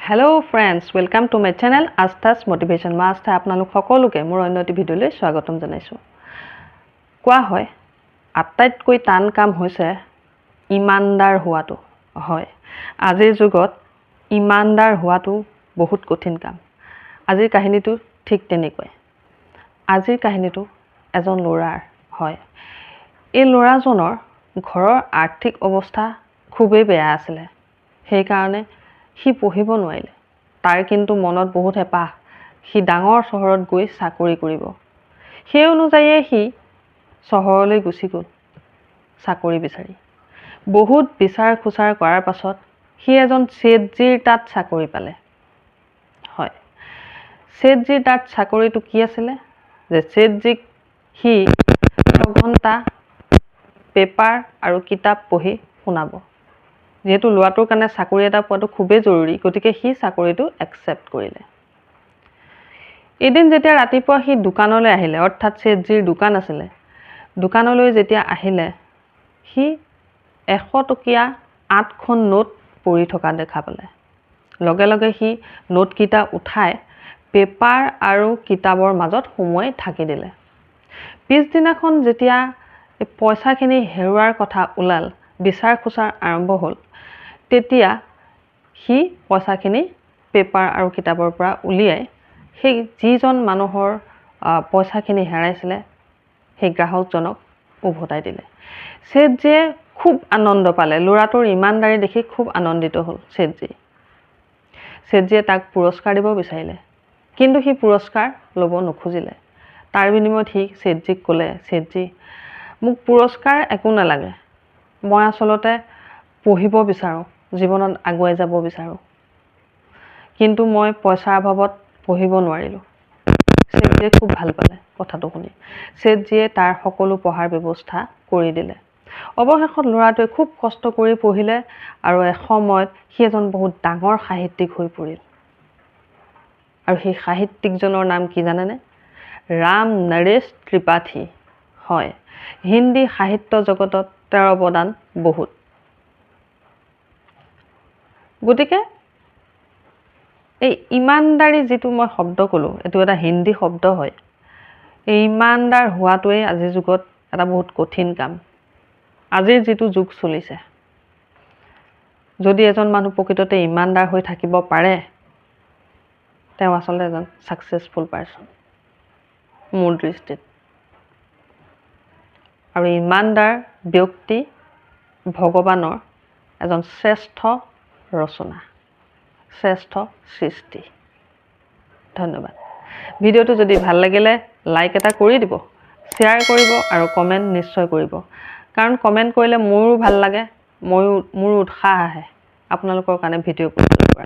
Hello friends, welcome to my channel Ashtha's Motivation. Ma Ashtha আপোনালোক সকলোকে মোৰ অন্য এটি ভিডিঅ'লৈ স্বাগতম জনাইছো। কোৱা হয় আটাইতকৈ টান কাম হৈছে ইমানদাৰ হোৱাটো। হয়, আজিৰ যুগত ইমানদাৰ হোৱাটো বহুত কঠিন কাম। আজিৰ কাহিনীটো ঠিক তেনেকৈ। আজিৰ কাহিনীটো এজন ল'ৰাৰ হয়। এই ল'ৰাজনৰ ঘৰৰ আৰ্থিক অৱস্থা খুবেই বেয়া আছিল। সেই কাৰণে সি পঢ়িব নোৱাৰিলে। তাৰ কিন্তু মনত বহুত হেঁপাহ, সি ডাঙৰ চহৰত গৈ চাকৰি কৰিব। সেই অনুযায়ী সি চহৰলৈ গুচি গ'ল চাকৰি বিচাৰি। বহুত বিচাৰ খোচাৰ কৰাৰ পাছত সি এজন সৃষ্টিৰ তাত চাকৰি পালে। হয়, সৃষ্টিৰ তাত চাকৰিটো কি আছিলে যে সৃষ্টিক সি ঘণ্টা পেপাৰ আৰু কিতাপ পঢ়ি শুনাব। যেহেতু ল'ৰাটোৰ কাৰণে চাকৰি এটা পোৱাটো খুবেই জৰুৰী, গতিকে সি চাকৰিটো একচেপ্ট কৰিলে। এদিন যেতিয়া ৰাতিপুৱা সি দোকানলৈ আহিলে, অৰ্থাৎ সৃষ্টিৰ দোকান আছিলে, দোকানলৈ যেতিয়া আহিলে সি 100 টকীয়া 8খন নোট পৰি থকা দেখা পালে। লগে লগে সি নোটকেইটা উঠাই পেপাৰ আৰু কিতাপৰ মাজত সোমোৱাই ঢাকি দিলে। পিছদিনাখন যেতিয়া পইচাখিনি হেৰুৱাৰ কথা ওলাল, বিচাৰ খোচাৰ আৰম্ভ হ'ল, তেতিয়া সি পইচাখিনি পেপাৰ আৰু কিতাপৰ পৰা উলিয়াই সেই যিজন মানুহৰ পইচাখিনি হেৰাইছিলে সেই গ্ৰাহকজনক উভতাই দিলে। সৃষ্টিয়ে খুব আনন্দ পালে। ল'ৰাটোৰ ইমানদাৰী দেখি খুব আনন্দিত হ'ল সৃষ্টিয়ে তাক পুৰস্কাৰ দিব বিচাৰিলে, কিন্তু সি পুৰস্কাৰ ল'ব নোখোজিলে। তাৰ বিনিময়ত সি সৃষ্টিক ক'লে, সৃষ্টি মোক পুৰস্কাৰ একো নালাগে, মই আচলতে পঢ়িব বিচাৰোঁ, জীৱনত আগুৱাই যাব বিচাৰোঁ, কিন্তু মই পইচাৰ অভাৱত পঢ়িব নোৱাৰিলোঁ। সৃষ্টিয়ে খুব ভাল পালে কথাটো শুনি। সৃষ্টিয়ে তাৰ সকলো পঢ়াৰ ব্যৱস্থা কৰি দিলে। অৱশেষত ল'ৰাটোৱে খুব কষ্ট কৰি পঢ়িলে আৰু এসময়ত সি এজন বহুত ডাঙৰ সাহিত্যিক হৈ পৰিল। আৰু সেই সাহিত্যিকজনৰ নাম কি জানেনে? ৰাম নৰেশ ত্ৰিপাঠী। হয়, হিন্দী সাহিত্য জগতত তেওঁৰ অৱদান বহুত। গতিকে এই ইমানদাৰী যিটো মই শব্দ ক'লোঁ, এইটো এটা হিন্দী শব্দ হয়। এই ইমানদাৰ হোৱাটোৱে আজিৰ যুগত এটা বহুত কঠিন কাম। আজিৰ যিটো যুগ চলিছে, যদি এজন মানুহ প্ৰকৃততে ইমানদাৰ হৈ থাকিব পাৰে, তেওঁ আচলতে এজন ছাকচেছফুল পাৰ্চন মোৰ দৃষ্টিত। আৰু ইমানদাৰ ব্যক্তি ভগৱানৰ এজন শ্ৰেষ্ঠ ৰচনা, শ্ৰেষ্ঠ সৃষ্টি। ধন্যবাদ। ভিডিঅ'টো যদি ভাল লাগিলে লাইক এটা কৰি দিব, শ্বেয়াৰ কৰিব আৰু কমেণ্ট নিশ্চয় কৰিব। কাৰণ কমেণ্ট কৰিলে মোৰো ভাল লাগে, মোৰ উৎসাহ আহে আপোনালোকৰ কাৰণে ভিডিঅ' প্ৰস্তুত কৰা।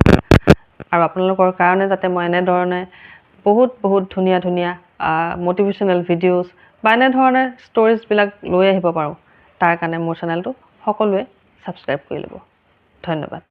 আৰু আপোনালোকৰ কাৰণে যাতে মই এনেধৰণে বহুত ধুনীয়া ধুনীয়া মটিভেশ্যনেল ভিডিঅ'জ বা এনেধৰণে ষ্টৰিজবিলাক লৈ আহিব পাৰোঁ, তাৰ কাৰণে মোৰ চেনেলটো সকলোৱে ছাবস্ক্ৰাইব কৰি ল'ব। ধন্যবাদ।